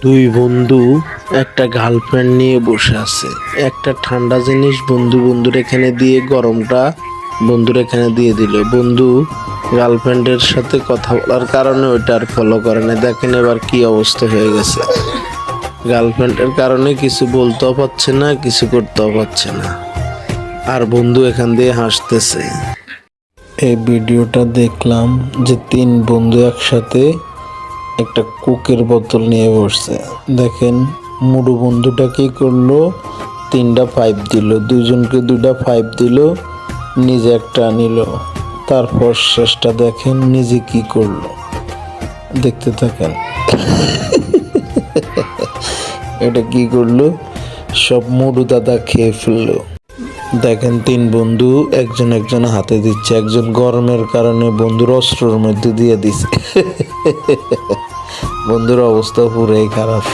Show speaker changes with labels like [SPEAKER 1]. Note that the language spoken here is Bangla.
[SPEAKER 1] দুই বন্ধু একটা গার্লফ্রেন্ড নিয়ে বসে আছে। একটা ঠান্ডা জিনিস বন্ধুর এখানে দিয়ে গরমটা বন্ধুর এখানে দিয়ে দিল। বন্ধু গার্লফ্রেন্ডের সাথে কথা বলার কারণে ওইটা আর ফলো করে না। দেখেন এবার কি অবস্থা হয়ে গেছে। গার্লফ্রেন্ডের কারণে কিছু বলতেও পারছে না, কিছু করতেও পারছে না, আর বন্ধু এখান দিয়ে হাসতেছে। এই ভিডিওটা দেখলাম যে তিন বন্ধু একসাথে একটা কোকের বোতল নিয়ে বসছে। দেখেন মুডু বন্ধুটা কি করলো, তিনটা পাইপ দিল, দুজনকে দুইটা পাইপ দিল, নিজে একটা নিল। তারপর শেষটা দেখেন নিজে কি করলো, দেখতে থাকেন। এটা কি করলো, সব মুডু দাদা খেয়ে ফেললো। দেখেন তিন বন্ধু একজন হাতে দিচ্ছে, একজন গরমের কারণে বন্ধুর অস্ত্রের মধ্যে দিয়ে দিছে। বন্ধুর অবস্থা পুরাই খারাপ।